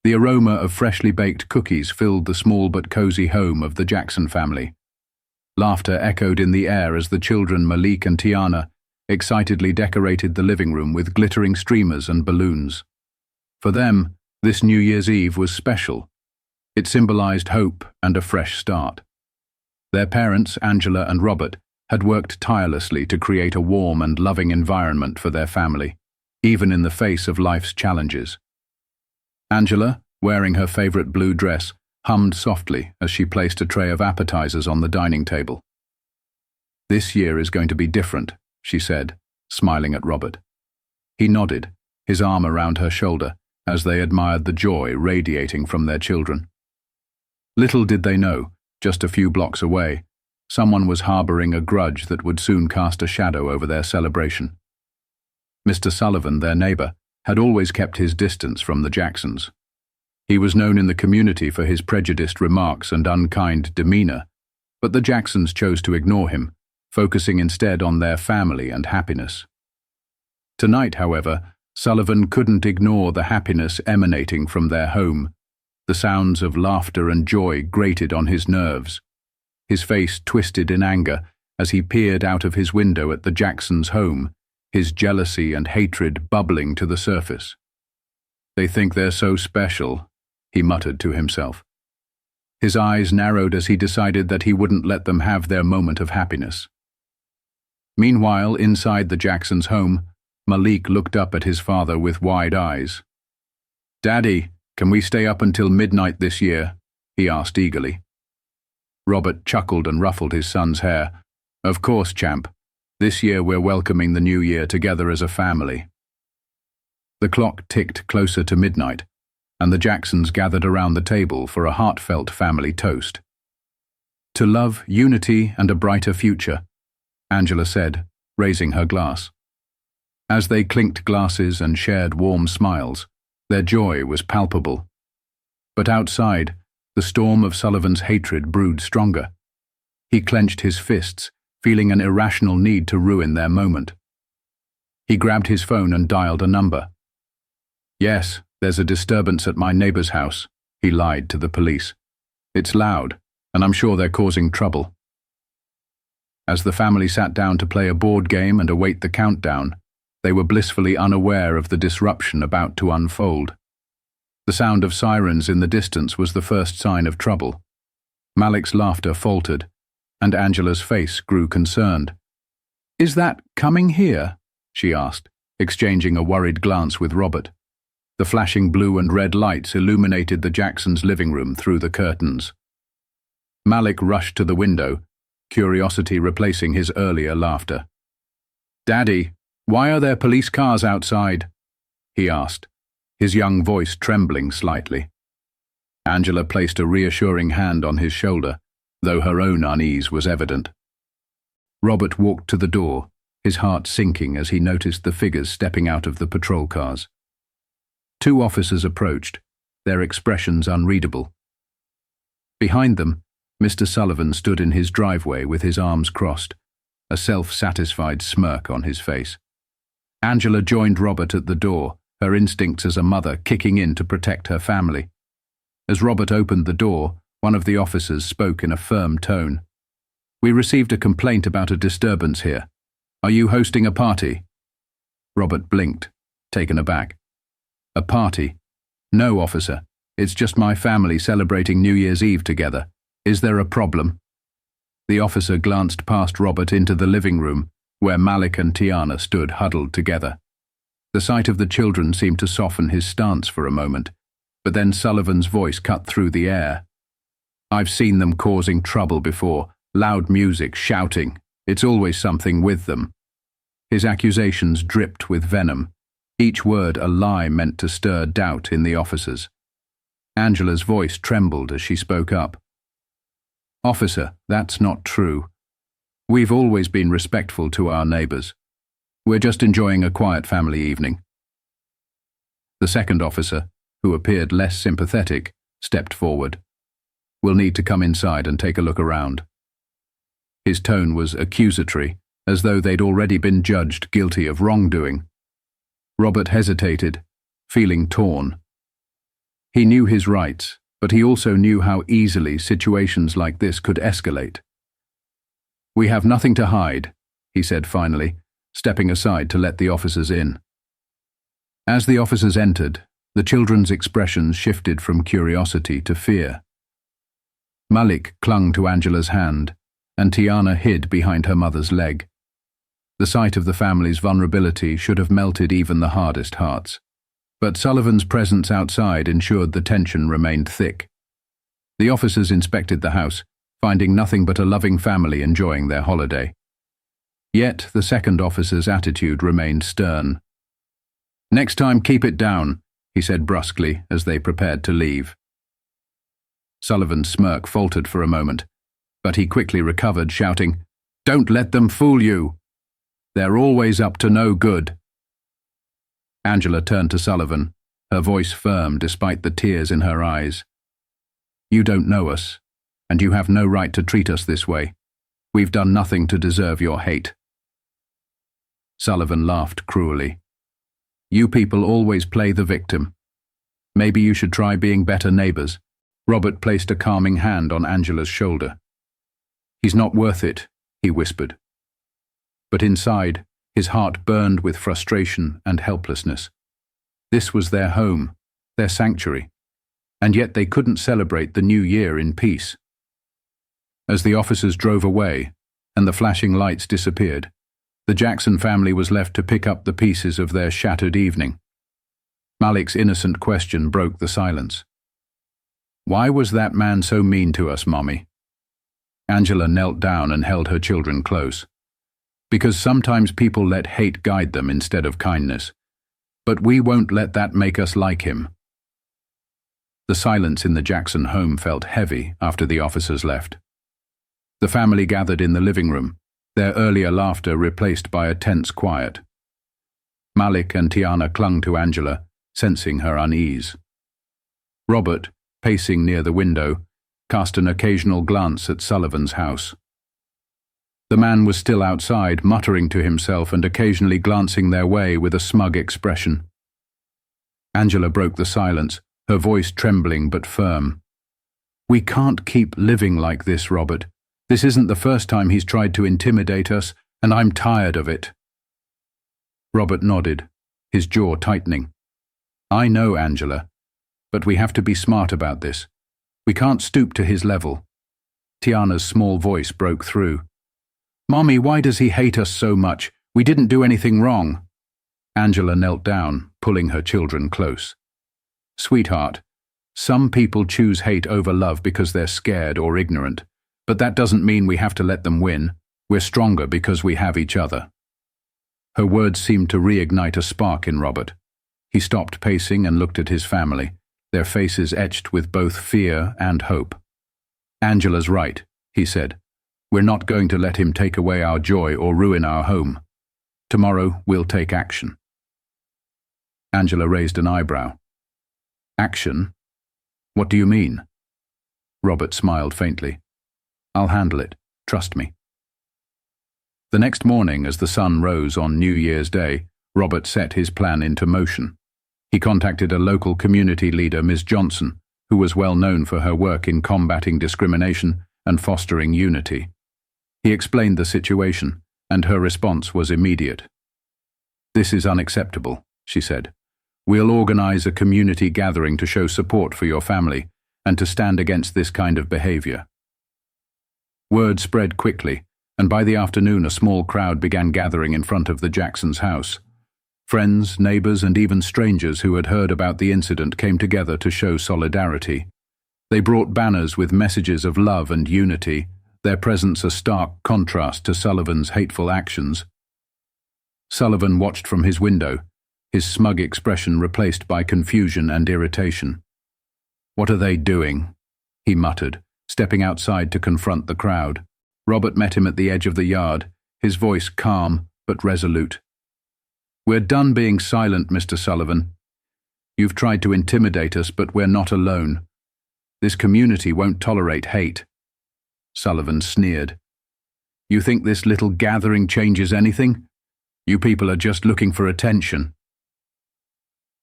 The aroma of freshly baked cookies filled the small but cozy home of the Jackson family. Laughter echoed in the air as the children Malik and Tiana excitedly decorated the living room with glittering streamers and balloons. For them, this New Year's Eve was special. It symbolized hope and a fresh start. Their parents, Angela and Robert, had worked tirelessly to create a warm and loving environment for their family, even in the face of life's challenges. Angela, wearing her favorite blue dress, hummed softly as she placed a tray of appetizers on the dining table. "This year is going to be different," she said, smiling at Robert. He nodded, his arm around her shoulder, as they admired the joy radiating from their children. Little did they know, just a few blocks away, someone was harboring a grudge that would soon cast a shadow over their celebration. Mr. Sullivan, their neighbor, had always kept his distance from the Jacksons. He was known in the community for his prejudiced remarks and unkind demeanor, but the Jacksons chose to ignore him, focusing instead on their family and happiness. Tonight, however, Sullivan couldn't ignore the happiness emanating from their home. The sounds of laughter and joy grated on his nerves. His face twisted in anger as he peered out of his window at the Jacksons' home, his jealousy and hatred bubbling to the surface. "They think they're so special," he muttered to himself. His eyes narrowed as he decided that he wouldn't let them have their moment of happiness. Meanwhile, inside the Jacksons' home, Malik looked up at his father with wide eyes. "Daddy, can we stay up until midnight this year?" he asked eagerly. Robert chuckled and ruffled his son's hair. "Of course, champ. This year we're welcoming the new year together as a family." The clock ticked closer to midnight, and the Jacksons gathered around the table for a heartfelt family toast. "To love, unity, and a brighter future," Angela said, raising her glass. As they clinked glasses and shared warm smiles, their joy was palpable. But outside, the storm of Sullivan's hatred brewed stronger. He clenched his fists, feeling an irrational need to ruin their moment. He grabbed his phone and dialed a number. "Yes, there's a disturbance at my neighbor's house," he lied to the police. "It's loud, and I'm sure they're causing trouble." As the family sat down to play a board game and await the countdown, they were blissfully unaware of the disruption about to unfold. The sound of sirens in the distance was the first sign of trouble. Malik's laughter faltered, and Angela's face grew concerned. "Is that coming here?" she asked, exchanging a worried glance with Robert. The flashing blue and red lights illuminated the Jacksons' living room through the curtains. Malik rushed to the window, curiosity replacing his earlier laughter. "Daddy, why are there police cars outside?" he asked, his young voice trembling slightly. Angela placed a reassuring hand on his shoulder, though her own unease was evident. Robert walked to the door, his heart sinking as he noticed the figures stepping out of the patrol cars. Two officers approached, their expressions unreadable. Behind them, Mr. Sullivan stood in his driveway with his arms crossed, a self-satisfied smirk on his face. Angela joined Robert at the door, her instincts as a mother kicking in to protect her family. As Robert opened the door, one of the officers spoke in a firm tone. "We received a complaint about a disturbance here. Are you hosting a party?" Robert blinked, taken aback. "A party? No, officer. It's just my family celebrating New Year's Eve together. Is there a problem?" The officer glanced past Robert into the living room, where Malik and Tiana stood huddled together. The sight of the children seemed to soften his stance for a moment, but then Sullivan's voice cut through the air. "I've seen them causing trouble before, loud music, shouting. It's always something with them." His accusations dripped with venom, each word a lie meant to stir doubt in the officers. Angela's voice trembled as she spoke up. "Officer, that's not true. We've always been respectful to our neighbors. We're just enjoying a quiet family evening." The second officer, who appeared less sympathetic, stepped forward. "We'll need to come inside and take a look around." His tone was accusatory, as though they'd already been judged guilty of wrongdoing. Robert hesitated, feeling torn. He knew his rights, but he also knew how easily situations like this could escalate. "We have nothing to hide," he said finally, stepping aside to let the officers in. As the officers entered, the children's expressions shifted from curiosity to fear. Malik clung to Angela's hand, and Tiana hid behind her mother's leg. The sight of the family's vulnerability should have melted even the hardest hearts. But Sullivan's presence outside ensured the tension remained thick. The officers inspected the house, finding nothing but a loving family enjoying their holiday. Yet the second officer's attitude remained stern. "Next time, keep it down," he said brusquely as they prepared to leave. Sullivan's smirk faltered for a moment, but he quickly recovered, shouting, "Don't let them fool you. They're always up to no good." Angela turned to Sullivan, her voice firm despite the tears in her eyes. "You don't know us, and you have no right to treat us this way. We've done nothing to deserve your hate." Sullivan laughed cruelly. "You people always play the victim. Maybe you should try being better neighbors." Robert placed a calming hand on Angela's shoulder. "He's not worth it," he whispered. But inside, his heart burned with frustration and helplessness. This was their home, their sanctuary, and yet they couldn't celebrate the new year in peace. As the officers drove away, and the flashing lights disappeared, the Jackson family was left to pick up the pieces of their shattered evening. Malik's innocent question broke the silence. "Why was that man so mean to us, Mommy?" Angela knelt down and held her children close. "Because sometimes people let hate guide them instead of kindness. But we won't let that make us like him." The silence in the Jackson home felt heavy after the officers left. The family gathered in the living room, their earlier laughter replaced by a tense quiet. Malik and Tiana clung to Angela, sensing her unease. Robert, pacing near the window, cast an occasional glance at Sullivan's house. The man was still outside, muttering to himself and occasionally glancing their way with a smug expression. Angela broke the silence, her voice trembling but firm. "We can't keep living like this, Robert. This isn't the first time he's tried to intimidate us, and I'm tired of it." Robert nodded, his jaw tightening. "I know, Angela, but we have to be smart about this. We can't stoop to his level." Tiana's small voice broke through. "Mommy, why does he hate us so much? We didn't do anything wrong." Angela knelt down, pulling her children close. "Sweetheart, some people choose hate over love because they're scared or ignorant, but that doesn't mean we have to let them win. We're stronger because we have each other." Her words seemed to reignite a spark in Robert. He stopped pacing and looked at his family, their faces etched with both fear and hope. "Angela's right," he said. "We're not going to let him take away our joy or ruin our home. Tomorrow we'll take action." Angela raised an eyebrow. "Action? What do you mean?" Robert smiled faintly. "I'll handle it. Trust me." The next morning, as the sun rose on New Year's Day, Robert set his plan into motion. He contacted a local community leader, Ms. Johnson, who was well known for her work in combating discrimination and fostering unity. He explained the situation, and her response was immediate. "This is unacceptable," she said. "We'll organize a community gathering to show support for your family and to stand against this kind of behavior." Word spread quickly, and by the afternoon a small crowd began gathering in front of the Jacksons' house. Friends, neighbors, and even strangers who had heard about the incident came together to show solidarity. They brought banners with messages of love and unity, their presence a stark contrast to Sullivan's hateful actions. Sullivan watched from his window, his smug expression replaced by confusion and irritation. "What are they doing?" he muttered, stepping outside to confront the crowd. Robert met him at the edge of the yard, his voice calm but resolute. "We're done being silent, Mr. Sullivan. You've tried to intimidate us, but we're not alone. This community won't tolerate hate." Sullivan sneered. "You think this little gathering changes anything? You people are just looking for attention."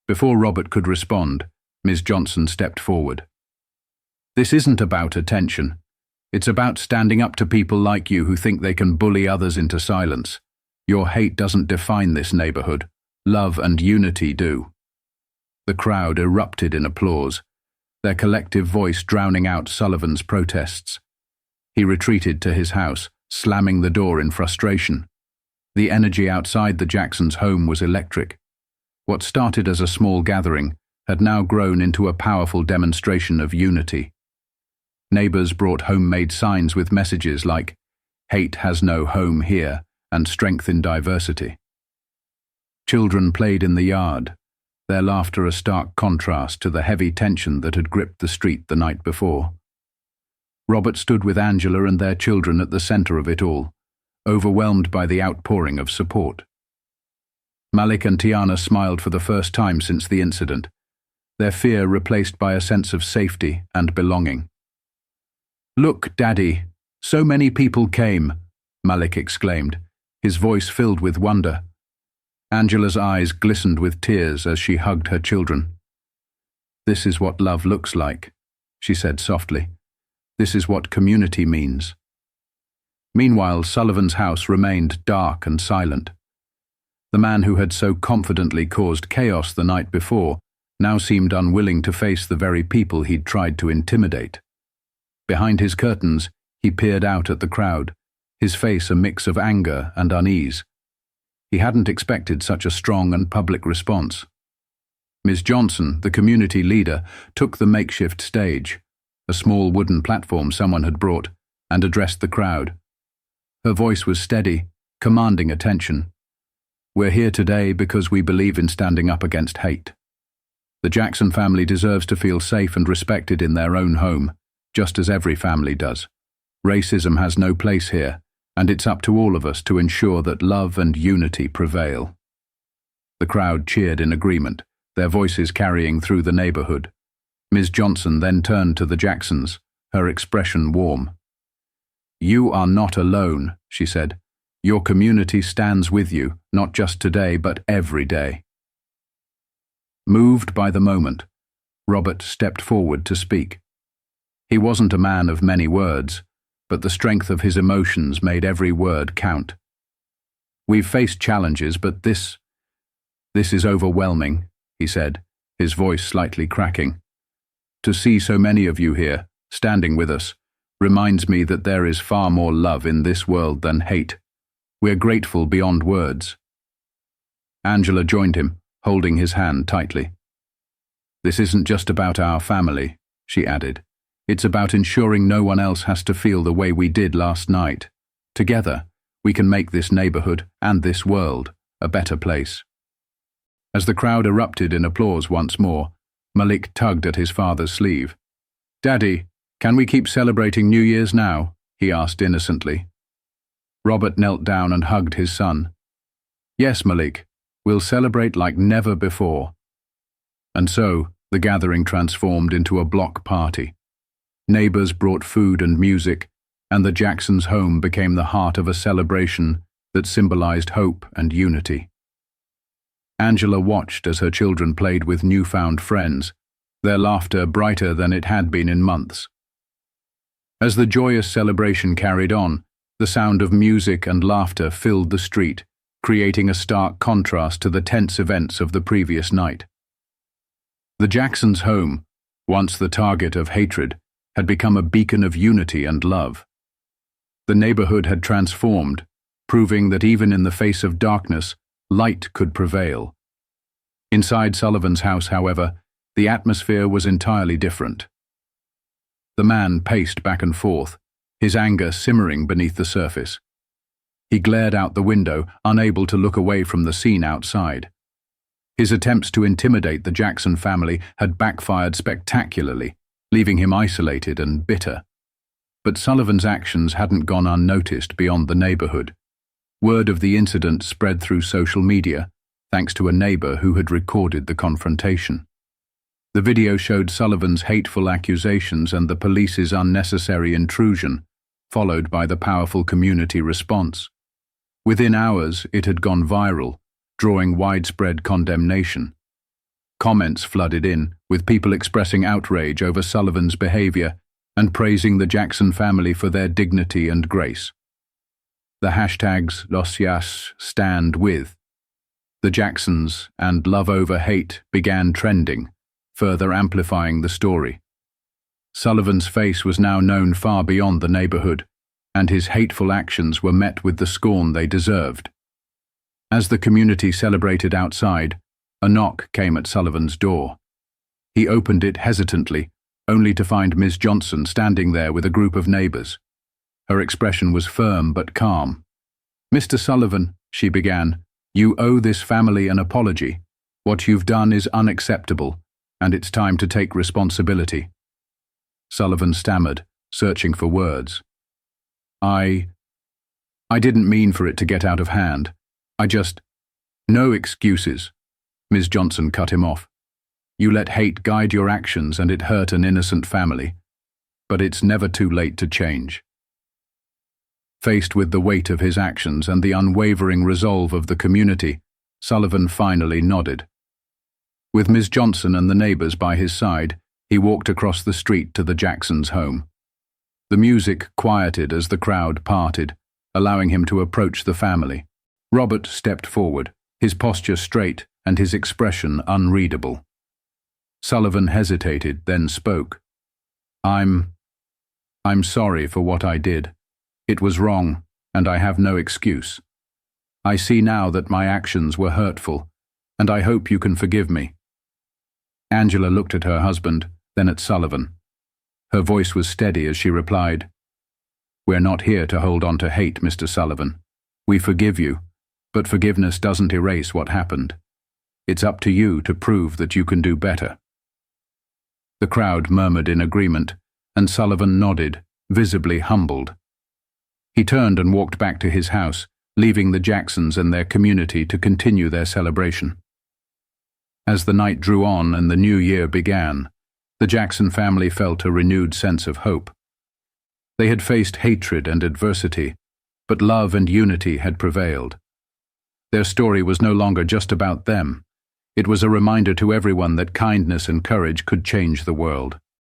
Before Robert could respond, Ms. Johnson stepped forward. "This isn't about attention. It's about standing up to people like you who think they can bully others into silence. Your hate doesn't define this neighborhood. Love and unity do." The crowd erupted in applause, their collective voice drowning out Sullivan's protests. He retreated to his house, slamming the door in frustration. The energy outside the Jacksons' home was electric. What started as a small gathering had now grown into a powerful demonstration of unity. Neighbors brought homemade signs with messages like, "Hate has no home here," and "Strength in diversity." Children played in the yard, their laughter a stark contrast to the heavy tension that had gripped the street the night before. Robert stood with Angela and their children at the center of it all, overwhelmed by the outpouring of support. Malik and Tiana smiled for the first time since the incident, their fear replaced by a sense of safety and belonging. "Look, Daddy, so many people came," Malik exclaimed, his voice filled with wonder. Angela's eyes glistened with tears as she hugged her children. "This is what love looks like," she said softly. "This is what community means." Meanwhile, Sullivan's house remained dark and silent. The man who had so confidently caused chaos the night before now seemed unwilling to face the very people he'd tried to intimidate. Behind his curtains, he peered out at the crowd, his face a mix of anger and unease. He hadn't expected such a strong and public response. Ms. Johnson, the community leader, took the makeshift stage, a small wooden platform someone had brought, and addressed the crowd. Her voice was steady, commanding attention. "We're here today because we believe in standing up against hate. The Jackson family deserves to feel safe and respected in their own home, just as every family does. Racism has no place here, and it's up to all of us to ensure that love and unity prevail." The crowd cheered in agreement, their voices carrying through the neighborhood. Ms. Johnson then turned to the Jacksons, her expression warm. "You are not alone," she said. "Your community stands with you, not just today, but every day." Moved by the moment, Robert stepped forward to speak. He wasn't a man of many words, but the strength of his emotions made every word count. "We've faced challenges, but this is overwhelming," he said, his voice slightly cracking. "To see so many of you here, standing with us, reminds me that there is far more love in this world than hate. We're grateful beyond words." Angela joined him, holding his hand tightly. "This isn't just about our family," she added. "It's about ensuring no one else has to feel the way we did last night. Together, we can make this neighborhood and this world a better place." As the crowd erupted in applause once more, Malik tugged at his father's sleeve. "Daddy, can we keep celebrating New Year's now?" he asked innocently. Robert knelt down and hugged his son. "Yes, Malik, we'll celebrate like never before." And so, the gathering transformed into a block party. Neighbors brought food and music, and the Jacksons' home became the heart of a celebration that symbolized hope and unity. Angela watched as her children played with newfound friends, their laughter brighter than it had been in months. As the joyous celebration carried on, the sound of music and laughter filled the street, creating a stark contrast to the tense events of the previous night. The Jacksons' home, once the target of hatred, had become a beacon of unity and love. The neighborhood had transformed, proving that even in the face of darkness, light could prevail. Inside Sullivan's house, however, the atmosphere was entirely different. The man paced back and forth, his anger simmering beneath the surface. He glared out the window, unable to look away from the scene outside. His attempts to intimidate the Jackson family had backfired spectacularly, leaving him isolated and bitter. But Sullivan's actions hadn't gone unnoticed beyond the neighborhood. Word of the incident spread through social media, thanks to a neighbor who had recorded the confrontation. The video showed Sullivan's hateful accusations and the police's unnecessary intrusion, followed by the powerful community response. Within hours, it had gone viral, drawing widespread condemnation. Comments flooded in, with people expressing outrage over Sullivan's behavior and praising the Jackson family for their dignity and grace. The hashtags Los Yas stand with the Jacksons and love over hate began trending, further amplifying the story. Sullivan's face was now known far beyond the neighborhood, and his hateful actions were met with the scorn they deserved. As the community celebrated outside, a knock came at Sullivan's door. He opened it hesitantly, only to find Ms. Johnson standing there with a group of neighbors. Her expression was firm but calm. "Mr. Sullivan," she began, "you owe this family an apology. What you've done is unacceptable, and it's time to take responsibility." Sullivan stammered, searching for words. I didn't mean for it to get out of hand. No excuses." Ms. Johnson cut him off. "You let hate guide your actions and it hurt an innocent family. But it's never too late to change." Faced with the weight of his actions and the unwavering resolve of the community, Sullivan finally nodded. With Ms. Johnson and the neighbors by his side, he walked across the street to the Jacksons' home. The music quieted as the crowd parted, allowing him to approach the family. Robert stepped forward, his posture straight and his expression unreadable. Sullivan hesitated, then spoke. I'm sorry for what I did. It was wrong, and I have no excuse. I see now that my actions were hurtful, and I hope you can forgive me." Angela looked at her husband, then at Sullivan. Her voice was steady as she replied, "We're not here to hold on to hate, Mr. Sullivan. We forgive you, but forgiveness doesn't erase what happened. It's up to you to prove that you can do better." The crowd murmured in agreement, and Sullivan nodded, visibly humbled. He turned and walked back to his house, leaving the Jacksons and their community to continue their celebration. As the night drew on and the new year began, the Jackson family felt a renewed sense of hope. They had faced hatred and adversity, but love and unity had prevailed. Their story was no longer just about them. It was a reminder to everyone that kindness and courage could change the world.